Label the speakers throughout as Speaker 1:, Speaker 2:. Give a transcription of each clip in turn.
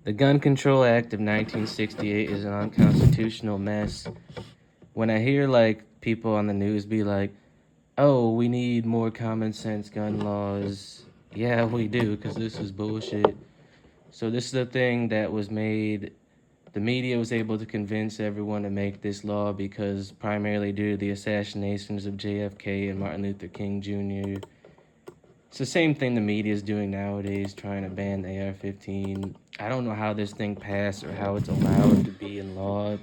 Speaker 1: The Gun Control Act of 1968 is an unconstitutional mess. When I hear people on the news be like, "Oh, we need more common sense gun laws," yeah, we do, because this is bullshit. So this is the thing that was made. The media was able to convince everyone to make this law because primarily due to the assassinations of JFK and Martin Luther King Jr. It's the same thing the media is doing nowadays, trying to ban the AR-15. I don't know how this thing passed or how it's allowed to be in law,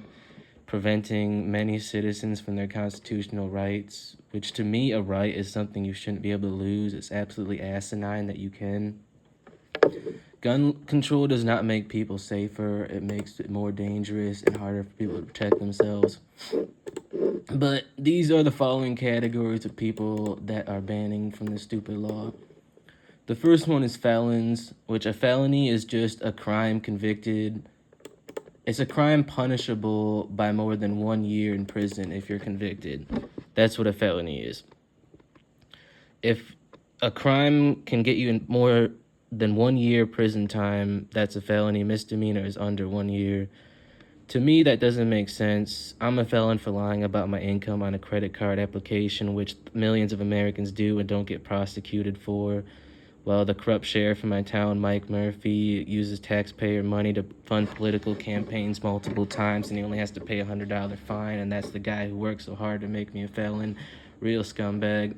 Speaker 1: preventing many citizens from their constitutional rights, which to me, a right is something you shouldn't be able to lose. It's absolutely asinine that you can. Gun control does not make people safer. It makes it more dangerous and harder for people to protect themselves. But these are the following categories of people that are banning from this stupid law. The first one is felons, which a felony is just a crime convicted. It's a crime punishable by more than 1 year in prison if you're convicted. That's what a felony is. If a crime can get you in more than 1 year prison time, that's a felony. Misdemeanor is under 1 year. To me, that doesn't make sense. I'm a felon for lying about my income on a credit card application, which millions of Americans do and don't get prosecuted for. While the corrupt sheriff in my town, Mike Murphy, uses taxpayer money to fund political campaigns multiple times, and he only has to pay a $100 fine, and that's the guy who worked so hard to make me a felon. Real scumbag.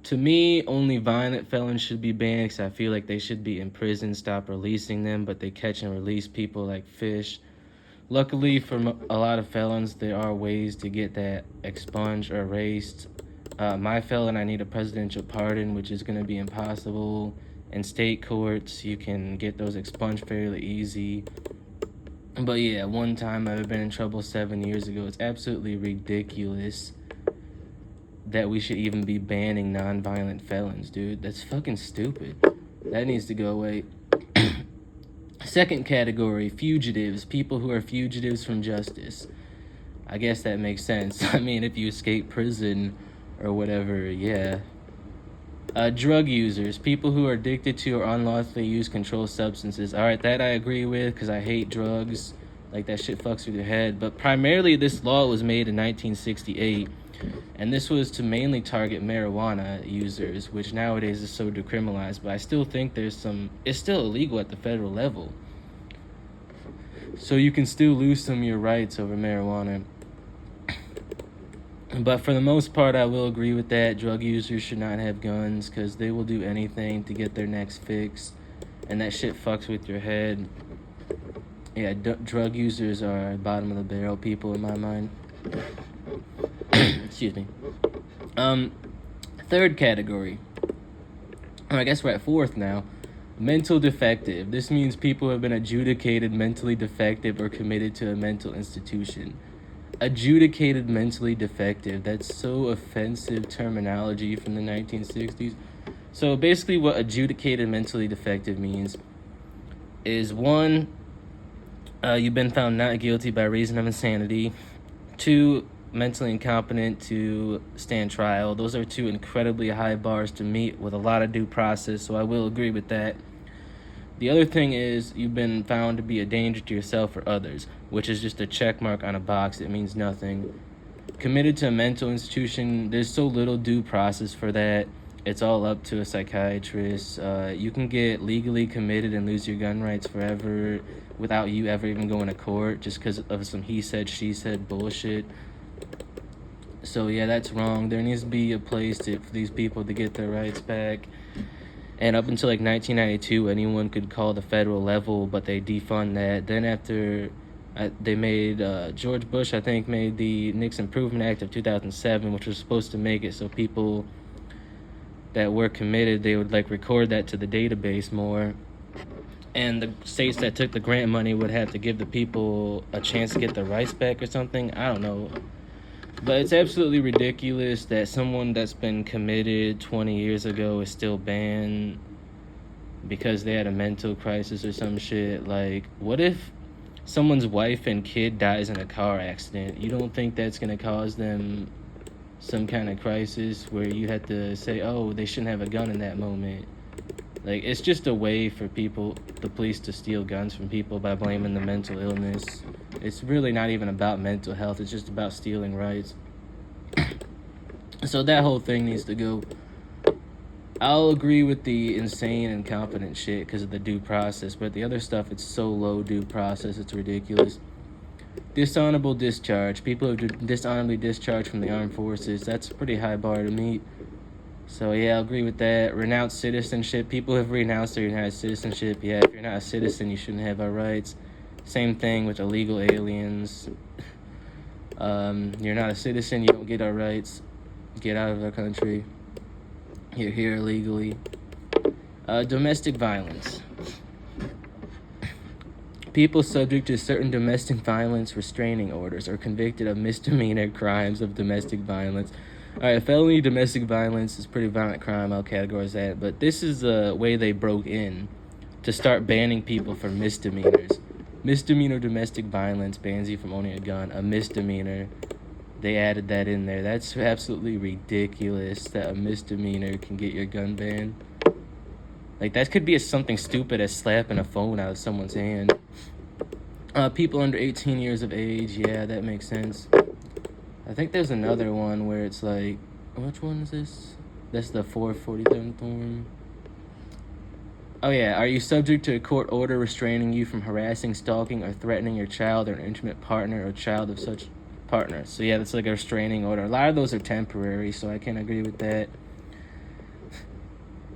Speaker 1: To me, only violent felons should be banned because I feel like they should be in prison, stop releasing them, but they catch and release people like fish. Luckily, for a lot of felons, there are ways to get that expunged or erased. My felon, I need a presidential pardon, which is going to be impossible. In state courts, you can get those expunged fairly easy. But yeah, one time I've been in trouble 7 years ago. It's absolutely ridiculous that we should even be banning non-violent felons, dude. That's fucking stupid. That needs to go away. Second category, fugitives. People who are fugitives from justice. I guess that makes sense. I mean, if you escape prison or whatever, yeah. Drug users, people who are addicted to or unlawfully use controlled substances. All right, that I agree with because I hate drugs. Like, that shit fucks with your head. But primarily, this law was made in 1968, and this was to mainly target marijuana users, which nowadays is so decriminalized. But I still think it's still illegal at the federal level. So you can still lose some of your rights over marijuana. But for the most part, I will agree with that. Drug users should not have guns because they will do anything to get their next fix. And that shit fucks with your head. Yeah, drug users are bottom of the barrel people in my mind. Excuse me. Third category. I guess we're at fourth now. Mental defective. This means people have been adjudicated mentally defective or committed to a mental institution. Adjudicated mentally defective. That's so offensive terminology from the 1960s. So basically what adjudicated mentally defective means is 1, you've been found not guilty by reason of insanity. 2, mentally incompetent to stand trial. Those are 2 incredibly high bars to meet with a lot of due process, so I will agree with that. The other thing is you've been found to be a danger to yourself or others, which is just a check mark on a box. It means nothing. Committed to a mental institution, there's so little due process for that. It's all up to a psychiatrist. You can get legally committed and lose your gun rights forever without you ever even going to court just because of some he said, she said bullshit. So yeah, that's wrong. There needs to be a place for these people to get their rights back. And up until 1992, anyone could call the federal level, but they defund that. Then after they made, George Bush, I think, made the Nixon Improvement Act of 2007, which was supposed to make it so people that were committed, they would record that to the database more. And the states that took the grant money would have to give the people a chance to get their rights back or something. I don't know. But it's absolutely ridiculous that someone that's been committed 20 years ago is still banned because they had a mental crisis or some shit. What if someone's wife and kid dies in a car accident? You don't think that's going to cause them some kind of crisis where you have to say, oh, they shouldn't have a gun in that moment? Like, it's just a way for the police to steal guns from people by blaming the mental illness. It's really not even about mental health. It's just about stealing rights. So that whole thing needs to go. I'll agree with the insane and incompetent shit because of the due process, but the other stuff, it's so low due process, it's ridiculous. Dishonorable discharge. People who dishonorably discharged from the armed forces, that's a pretty high bar to meet. So yeah, I'll agree with that. Renounced citizenship. People have renounced their United citizenship. Yeah, if you're not a citizen, you shouldn't have our rights. Same thing with illegal aliens. You're not a citizen, you don't get our rights. Get out of our country. You're here illegally. Domestic violence. People subject to certain domestic violence restraining orders are convicted of misdemeanor crimes of domestic violence. Alright, felony domestic violence is a pretty violent crime, I'll categorize that. But this is the way they broke in to start banning people for misdemeanors. Misdemeanor domestic violence bans you from owning a gun. A misdemeanor. They added that in there. That's absolutely ridiculous that a misdemeanor can get your gun banned. Like, that could be something stupid as slapping a phone out of someone's hand. People under 18 years of age, yeah, that makes sense. I think there's another one where it's like, which one is this? That's the 447th one. Oh yeah, are you subject to a court order restraining you from harassing, stalking, or threatening your child or an intimate partner or child of such partner? So yeah, that's like a restraining order. A lot of those are temporary, so I can't agree with that.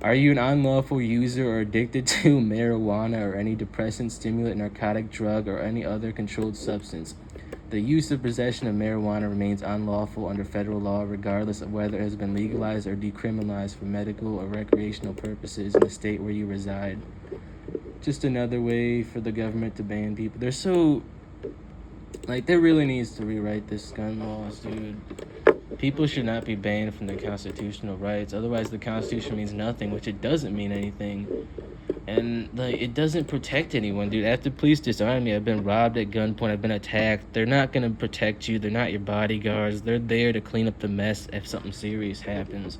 Speaker 1: Are you an unlawful user or addicted to marijuana or any depressant, stimulant, narcotic, drug, or any other controlled substance? The use or possession of marijuana remains unlawful under federal law, regardless of whether it has been legalized or decriminalized for medical or recreational purposes in the state where you reside. Just another way for the government to ban people. They're so... Like, there really needs to rewrite this gun laws, dude. People should not be banned from their constitutional rights. Otherwise, the Constitution means nothing, which it doesn't mean anything. And, like, it doesn't protect anyone, dude. After police disarm me, I've been robbed at gunpoint, I've been attacked. They're not going to protect you. They're not your bodyguards. They're there to clean up the mess if something serious happens.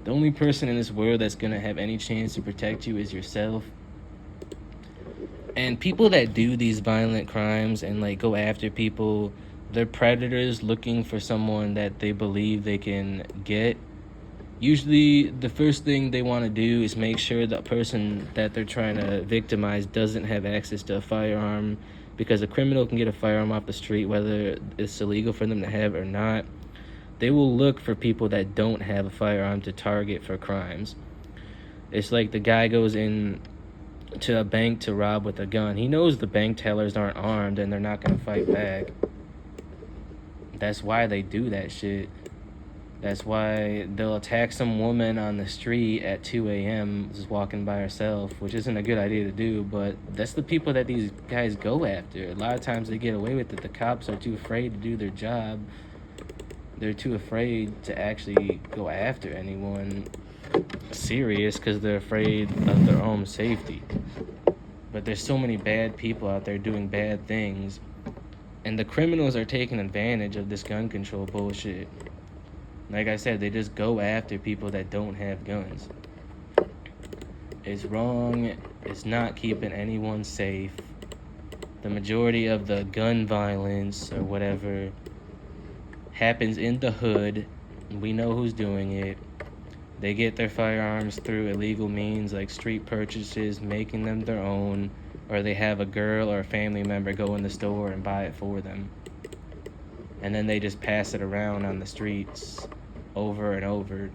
Speaker 1: The only person in this world that's going to have any chance to protect you is yourself. And people that do these violent crimes and, like, go after people, they're predators looking for someone that they believe they can get. Usually, the first thing they want to do is make sure the person that they're trying to victimize doesn't have access to a firearm, because a criminal can get a firearm off the street, whether it's illegal for them to have it or not. They will look for people that don't have a firearm to target for crimes. It's like the guy goes in to a bank to rob with a gun. He knows the bank tellers aren't armed and they're not going to fight back. That's why they do that shit. That's why they'll attack some woman on the street at 2 a.m. just walking by herself, which isn't a good idea to do, but that's the people that these guys go after. A lot of times they get away with it. The cops are too afraid to do their job. They're too afraid to actually go after anyone serious because they're afraid of their own safety. But there's so many bad people out there doing bad things, and the criminals are taking advantage of this gun control bullshit. Like I said, they just go after people that don't have guns. It's wrong. It's not keeping anyone safe. The majority of the gun violence or whatever happens in the hood. We know who's doing it. They get their firearms through illegal means like street purchases, making them their own, or they have a girl or a family member go in the store and buy it for them. And then they just pass it around on the streets over and over.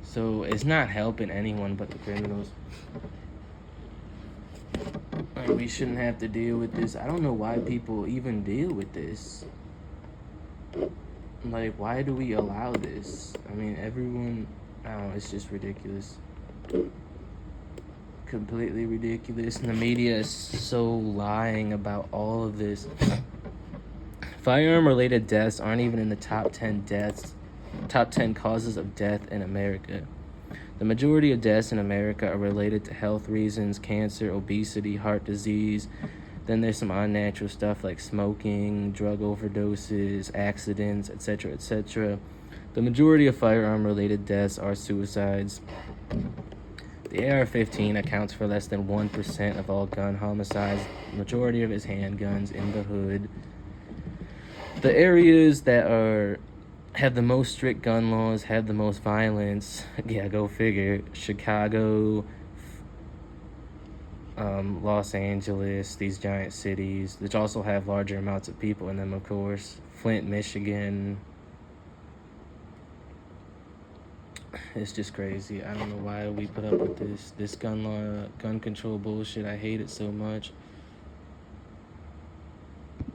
Speaker 1: So it's not helping anyone but the criminals. Like, we shouldn't have to deal with this. I don't know why people even deal with this. Like, why do we allow this? I mean, everyone, I don't know, it's just ridiculous. Completely ridiculous. And the media is so lying about all of this. Firearm-related deaths aren't even in the top 10 causes of death in America. The majority of deaths in America are related to health reasons: cancer, obesity, heart disease. Then there's some unnatural stuff like smoking, drug overdoses, accidents, etc., etc. The majority of firearm-related deaths are suicides. The AR-15 accounts for less than 1% of all gun homicides. The majority of it's handguns in the hood. The areas that have the most strict gun laws have the most violence. Yeah, go figure. Chicago, Los Angeles, these giant cities, which also have larger amounts of people in them, of course. Flint, Michigan. It's just crazy. I don't know why we put up with this gun law, gun control bullshit. I hate it so much.